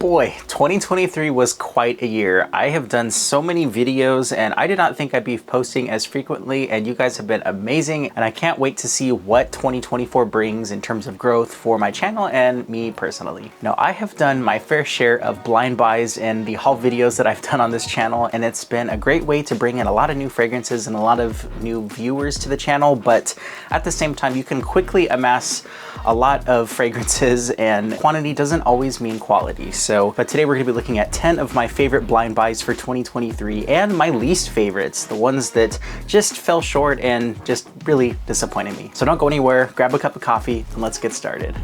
Boy, 2023 was quite a year. I have done so many videos and I did not think I'd be posting as frequently, and you guys have been amazing, and I can't wait to see what 2024 brings in terms of growth for my channel and me personally. Now, I have done my fair share of blind buys in the haul videos that I've done on this channel, and it's been a great way to bring in a lot of new fragrances and a lot of new viewers to the channel, but at the same time, you can quickly amass a lot of fragrances, and quantity doesn't always mean quality. But today we're gonna be looking at 10 of my favorite blind buys for 2023 and my least favorites, the ones that just fell short and just really disappointed me. So don't go anywhere, grab a cup of coffee and let's get started.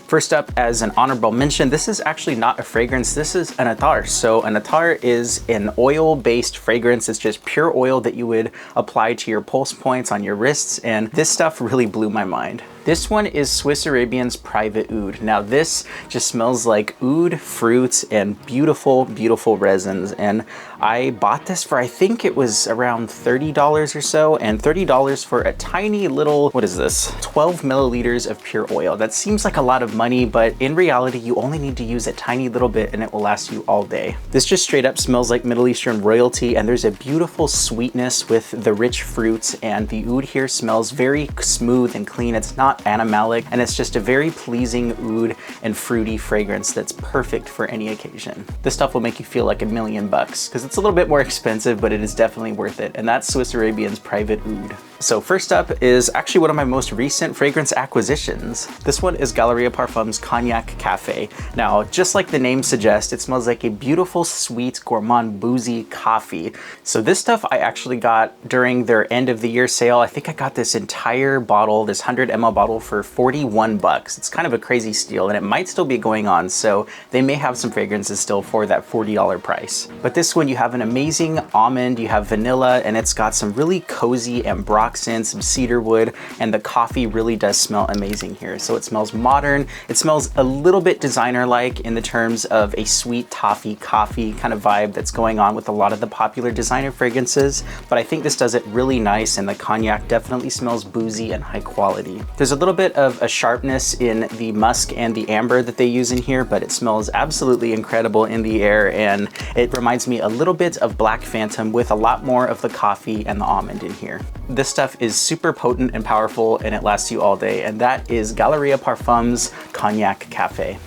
First up, as an honorable mention, this is actually not a fragrance, this is an attar. So an attar is an oil-based fragrance. It's just pure oil that you would apply to your pulse points on your wrists, and this stuff really blew my mind. This one is Swiss Arabian's Private Oud. Now this just smells like oud, fruits, and beautiful, beautiful resins. And I bought this for, I think it was around $30 or so, and $30 for a tiny little, what is this? 12 milliliters of pure oil. That seems like a lot of money, but in reality, you only need to use a tiny little bit and it will last you all day. This just straight up smells like Middle Eastern royalty, and there's a beautiful sweetness with the rich fruits, and the oud here smells very smooth and clean. It's not animalic, and it's just a very pleasing oud and fruity fragrance that's perfect for any occasion. This stuff will make you feel like $1 million because it's a little bit more expensive, but it is definitely worth it. And that's Swiss Arabian's Private Oud. So first up is actually one of my most recent fragrance acquisitions. This one is Galleria Parfum's Cognac Cafe. Now, just like the name suggests, it smells like a beautiful, sweet, gourmand, boozy coffee. So this stuff I actually got during their end of the year sale. I think I got this entire bottle, this 100 ml bottle, for 41 bucks. It's kind of a crazy steal, and it might still be going on, so they may have some fragrances still for that $40 price. But this one, you have an amazing almond, you have vanilla, and it's got some really cozy ambroxan, some cedar wood, and the coffee really does smell amazing here. So it smells modern, it smells a little bit designer-like in the terms of a sweet toffee coffee kind of vibe that's going on with a lot of the popular designer fragrances, but I think this does it really nice, and the cognac definitely smells boozy and high quality. There's a little bit of a sharpness in the musk and the amber that they use in here, but it smells absolutely incredible in the air, and it reminds me a little bit of Black Phantom with a lot more of the coffee and the almond in here. This stuff is super potent and powerful, and it lasts you all day, and that is Galleria Parfum's Cognac Cafe.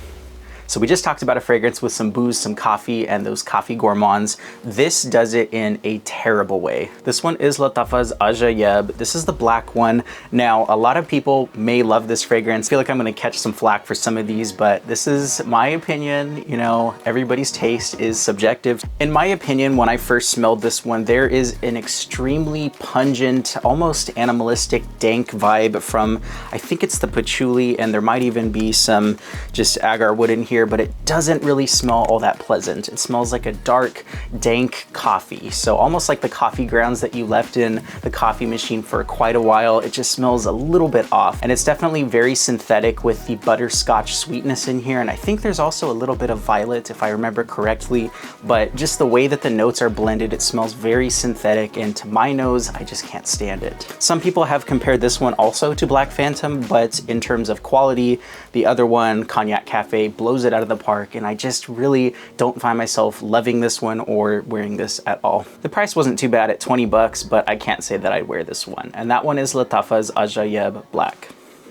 So we just talked about a fragrance with some booze, some coffee, and those coffee gourmands. This does it in a terrible way. This one is Lattafa's Wajood. This is the black one. Now, a lot of people may love this fragrance. I feel like I'm gonna catch some flack for some of these, but this is my opinion. You know, everybody's taste is subjective. In my opinion, when I first smelled this one, there is an extremely pungent, almost animalistic, dank vibe from, I think it's the patchouli, and there might even be some just agar wood in here, but it doesn't really smell all that pleasant. It smells like a dark, dank coffee. So almost like the coffee grounds that you left in the coffee machine for quite a while. It just smells a little bit off. And it's definitely very synthetic with the butterscotch sweetness in here. And I think there's also a little bit of violet, if I remember correctly, but just the way that the notes are blended, it smells very synthetic. And to my nose, I just can't stand it. Some people have compared this one also to Black Phantom, but in terms of quality, the other one, Cognac Cafe, blows it out of the park, and I just really don't find myself loving this one or wearing this at all. The price wasn't too bad at 20 bucks, but I can't say that I'd wear this one. And that one is Lattafa's Wajood Black.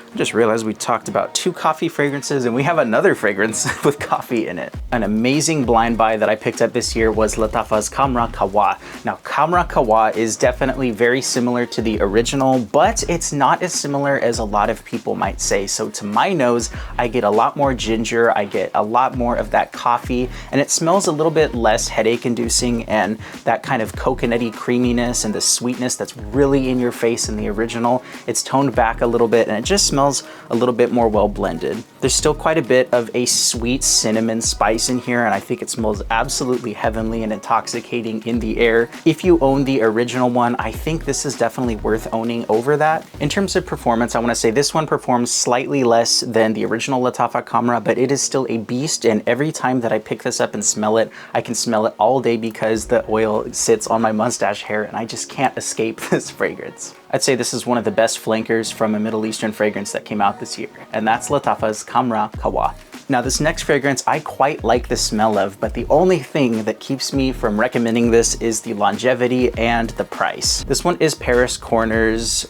I just realized we talked about 2 coffee fragrances, and we have another fragrance with coffee in it. An amazing blind buy that I picked up this year was Lattafa's Khamrah Qahwa. Now, Khamrah Qahwa is definitely very similar to the original, but it's not as similar as a lot of people might say. So to my nose, I get a lot more ginger, I get a lot more of that coffee, and it smells a little bit less headache inducing, and that kind of coconutty creaminess and the sweetness that's really in your face in the original, it's toned back a little bit, and it just smells smells a little bit more well blended. There's still quite a bit of a sweet cinnamon spice in here, and I think it smells absolutely heavenly and intoxicating in the air. If you own the original one, I think this is definitely worth owning over that. In terms of performance, I want to say this one performs slightly less than the original Lattafa Khamrah, but it is still a beast, and every time that I pick this up and smell it, I can smell it all day because the oil sits on my mustache hair and I just can't escape this fragrance. I'd say this is one of the best flankers from a Middle Eastern fragrance that came out this year, and that's Lattafa's Khamrah Qahwa. Now this next fragrance I quite like the smell of, but the only thing that keeps me from recommending this is the longevity and the price. This one is Paris Corner's,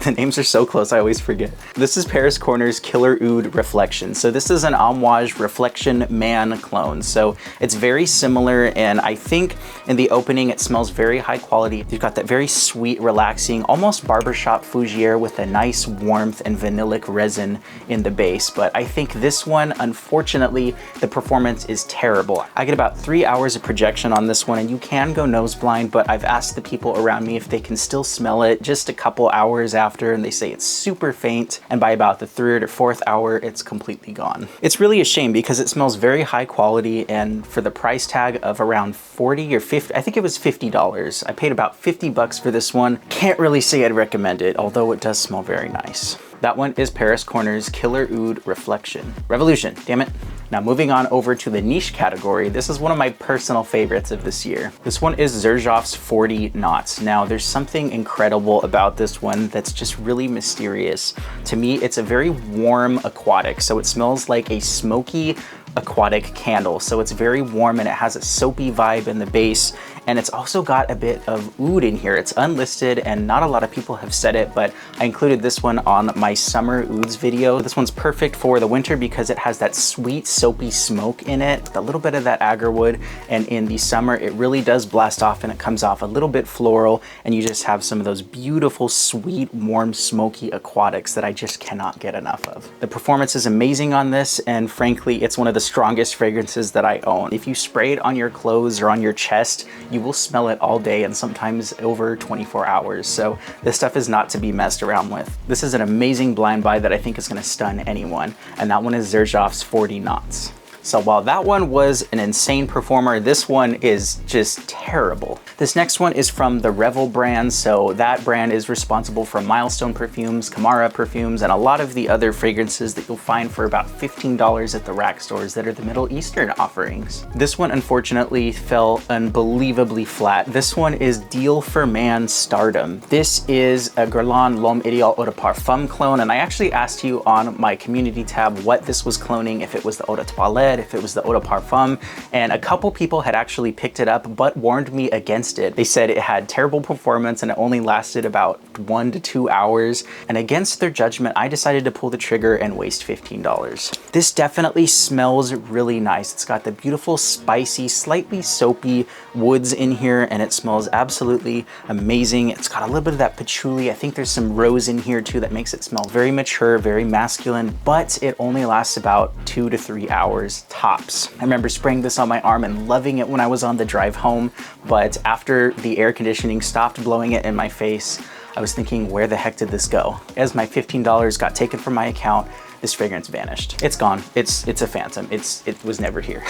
the names are so close I always forget. This is Paris Corner's Killer Oud Reflection. So this is an Amouroud Reflection Man clone. So it's very similar, and I think in the opening it smells very high quality. You've got that very sweet, relaxing, almost barbershop fougere with a nice warmth and vanillic resin in the base. But I think this one, unfortunately, the performance is terrible. I get about 3 hours of projection on this one, and you can go nose blind, but I've asked the people around me if they can still smell it just a couple hours after, and they say it's super faint, and by about the 3rd or 4th hour, it's completely gone. It's really a shame because it smells very high quality, and for the price tag of around 40 or 50, I think it was $50. I paid about 50 bucks for this one. Can't really say I'd recommend it, although it does smell very nice. That one is Paris Corner's Killer Oud Reflection. Revolution, damn it. Now moving on over to the niche category, this is one of my personal favorites of this year. This one is Xerjoff's 40 Knots. Now there's something incredible about this one that's just really mysterious. To me, it's a very warm aquatic, so it smells like a smoky aquatic candle. So it's very warm and it has a soapy vibe in the base, and it's also got a bit of oud in here. It's unlisted and not a lot of people have said it, but I included this one on my summer ouds video. This one's perfect for the winter because it has that sweet soapy smoke in it, a little bit of that agarwood, and in the summer it really does blast off and it comes off a little bit floral, and you just have some of those beautiful, sweet, warm, smoky aquatics that I just cannot get enough of. The performance is amazing on this, and frankly, it's one of the strongest fragrances that I own. If you spray it on your clothes or on your chest, you will smell it all day and sometimes over 24 hours. So this stuff is not to be messed around with. This is an amazing blind buy that I think is going to stun anyone, and that one is Xerjoff's 40 Knots. So while that one was an insane performer, this one is just terrible. This next one is from the Revel brand. So that brand is responsible for Milestone perfumes, Khamrah perfumes, and a lot of the other fragrances that you'll find for about $15 at the rack stores that are the Middle Eastern offerings. This one unfortunately fell unbelievably flat. This one is Deal for Man Stardom. This is a Guerlain L'Homme Ideal Eau de Parfum clone, and I actually asked you on my community tab what this was cloning, if it was the Eau de Toilette, if it was the Eau de Parfum, and a couple people had actually picked it up but warned me against it. They said it had terrible performance and it only lasted about 1 to 2 hours, and against their judgment, I decided to pull the trigger and waste $15. This definitely smells really nice. It's got the beautiful, spicy, slightly soapy woods in here, and it smells absolutely amazing. It's got a little bit of that patchouli. I think there's some rose in here too that makes it smell very mature, very masculine, but it only lasts about 2 to 3 hours tops. I remember spraying this on my arm and loving it when I was on the drive home, but after the air conditioning stopped blowing it in my face, I was thinking, where the heck did this go? As my $15 got taken from my account, this fragrance vanished. It's gone. It's a phantom. It was never here.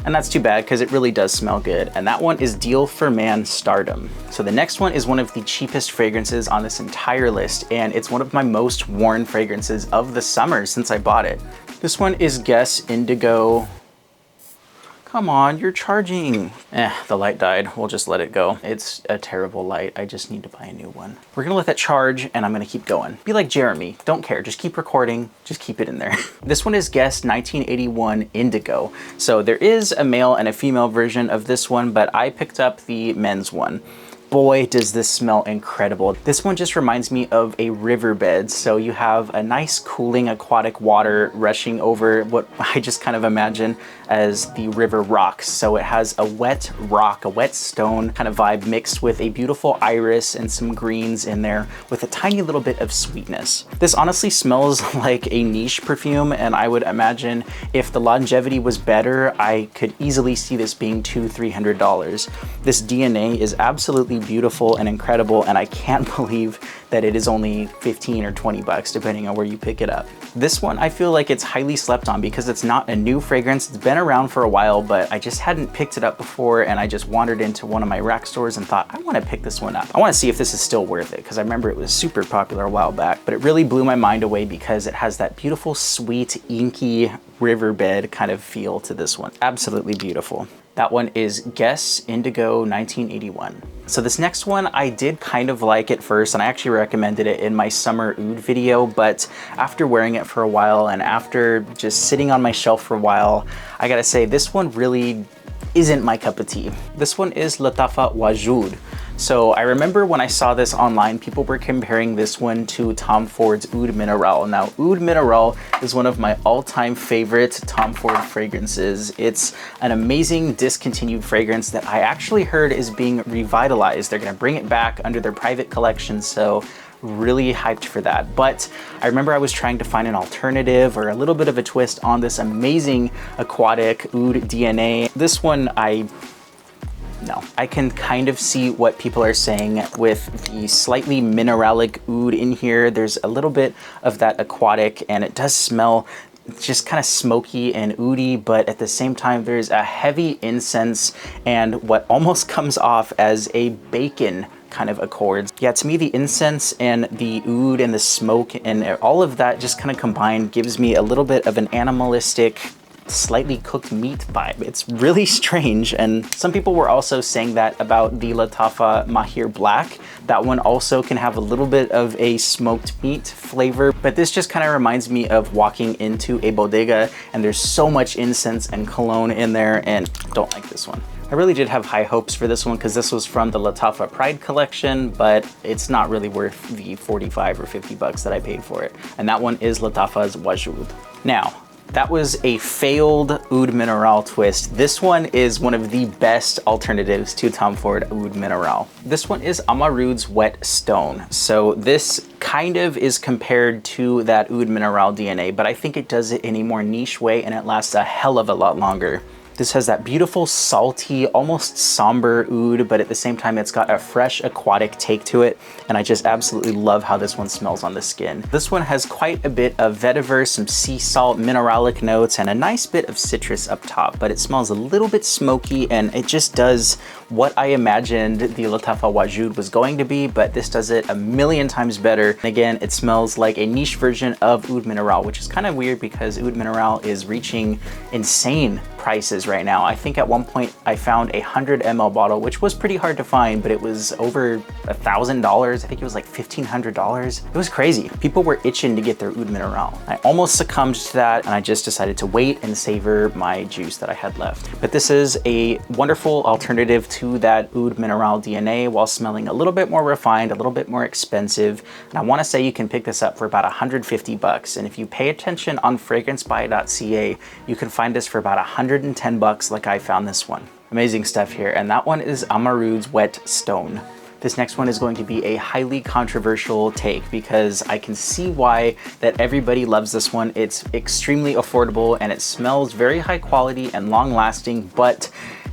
And that's too bad because it really does smell good. And that one is Deal for Man Stardom. So the next one is one of the cheapest fragrances on this entire list, and it's one of my most worn fragrances of the summer since I bought it. This one is Guess Indigo. Come on, you're charging. The light died. We'll just let it go. It's a terrible light. I just need to buy a new one. We're gonna let that charge and I'm gonna keep going. Be like Jeremy, don't care, just keep recording, just keep it in there. This one is Guess 1981 Indigo. So there is a male and a female version of this one, but I picked up the men's one. Boy, does this smell incredible. This one just reminds me of a riverbed. So you have a nice cooling aquatic water rushing over what I just kind of imagine as the river rocks. So it has a wet rock, a wet stone kind of vibe mixed with a beautiful iris and some greens in there with a tiny little bit of sweetness. This honestly smells like a niche perfume, and I would imagine if the longevity was better, I could easily see this being $200–300. This DNA is absolutely absolutely beautiful and incredible, and I can't believe that it is only 15 or 20 bucks depending on where you pick it up. This one, I feel like it's highly slept on because it's not a new fragrance. It's been around for a while, but I just hadn't picked it up before, and I just wandered into one of my rack stores and thought, I want to pick this one up. I want to see if this is still worth it, because I remember it was super popular a while back, but it really blew my mind away because it has that beautiful, sweet, inky riverbed kind of feel to this one. Absolutely beautiful. That one is Guess Indigo 1981. So this next one, I did kind of like at first, and I actually recommended it in my summer oud video, but after wearing it for a while and after just sitting on my shelf for a while, I gotta say this one really isn't my cup of tea. This one is Lattafa Wajood. So I remember when I saw this online, people were comparing this one to Tom Ford's Oud Mineral. Now, Oud Mineral is one of my all-time favorite Tom Ford fragrances. It's an amazing discontinued fragrance that I actually heard is being revitalized. They're gonna bring it back under their private collection, so really hyped for that. But I remember I was trying to find an alternative or a little bit of a twist on this amazing aquatic oud DNA. This one, no, I can kind of see what people are saying with the slightly mineralic oud in here. There's a little bit of that aquatic, and it does smell just kind of smoky and oudy, but at the same time, there's a heavy incense and what almost comes off as a bacon kind of accords. Yeah, to me, the incense and the oud and the smoke and all of that just kind of combined gives me a little bit of an animalistic, slightly cooked meat vibe. It's really strange, and some people were also saying that about the Lattafa Mahir Black. That one also can have a little bit of a smoked meat flavor, but this just kind of reminds me of walking into a bodega and there's so much incense and cologne in there, and don't like this one. I really did have high hopes for this one because this was from the Lattafa Pride collection, but it's not really worth the 45 or 50 bucks that I paid for it. And that one is Lattafa's Wajood. Now, that was a failed Oud Mineral twist. This one is one of the best alternatives to Tom Ford Oud Mineral. This one is Amouroud's Wet Stone. So this kind of is compared to that Oud Mineral DNA, but I think it does it in a more niche way and it lasts a hell of a lot longer. This has that beautiful, salty, almost somber oud, but at the same time, it's got a fresh aquatic take to it. And I just absolutely love how this one smells on the skin. This one has quite a bit of vetiver, some sea salt, mineralic notes, and a nice bit of citrus up top, but it smells a little bit smoky, and it just does what I imagined the Lattafa Wajood was going to be, but this does it a million times better. And again, it smells like a niche version of Oud Mineral, which is kind of weird because Oud Mineral is reaching insane prices right now. I think at one point I found a 100 ml bottle, which was pretty hard to find, but it was over $1,000. I think it was like $1,500. It was crazy. People were itching to get their Oud Mineral. I almost succumbed to that, and I just decided to wait and savor my juice that I had left. But this is a wonderful alternative to that Oud Mineral DNA while smelling a little bit more refined, a little bit more expensive. And I want to say you can pick this up for about 150 bucks. And if you pay attention on fragrancebuy.ca, you can find this for about 110 bucks like I found this one. Amazing stuff here. And that one is Amouroud's Wet Stone. This next one is going to be a highly controversial take because I can see why that everybody loves this one. It's extremely affordable and it smells very high quality and long lasting, but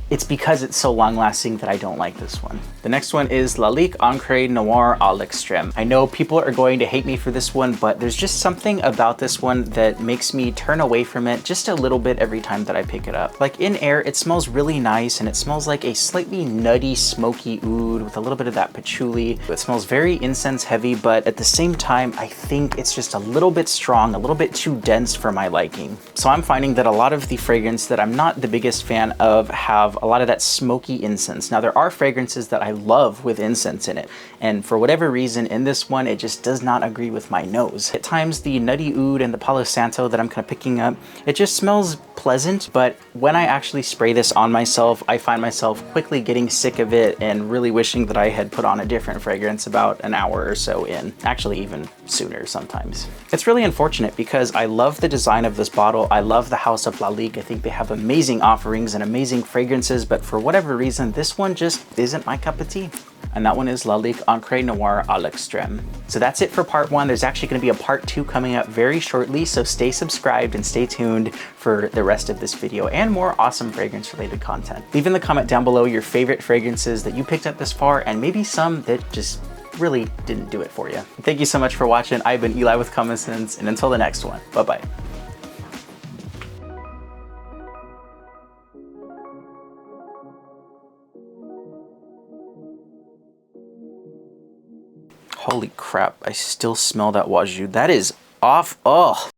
it's because it's so long lasting that I don't like this one. The next one is Lalique Ancre Noir à l'Extrême. I know people are going to hate me for this one, but there's just something about this one that makes me turn away from it just a little bit every time that I pick it up. Like in air, it smells really nice and it smells like a slightly nutty, smoky oud with a little bit of that patchouli. It smells very incense heavy, but at the same time, I think it's just a little bit strong, a little bit too dense for my liking. So I'm finding that a lot of the fragrance that I'm not the biggest fan of have a lot of that smoky incense. Now there are fragrances that I love with incense in it, and for whatever reason in this one it just does not agree with my nose. At times the nutty oud and the Palo Santo that I'm kind of picking up, it just smells pleasant, but when I actually spray this on myself, I find myself quickly getting sick of it and really wishing that I had put on a different fragrance about an hour or so in. Actually even sooner sometimes. It's really unfortunate because I love the design of this bottle. I love the House of Lalique. I think they have amazing offerings and amazing fragrances, but for whatever reason, this one just isn't my cup of tea. and that one is La Ligue Encre Noir à l'Extrême. So that's it for part 1. There's actually going to be a part 2 coming up very shortly, so stay subscribed and stay tuned for the rest of this video and more awesome fragrance related content. Leave in the comment down below your favorite fragrances that you picked up this far, and maybe some that just really didn't do it for you. Thank you so much for watching. I've been Eli with Common Sense, and until the next one, bye-bye. Holy crap, I still smell that Wajood. That is off. Oh.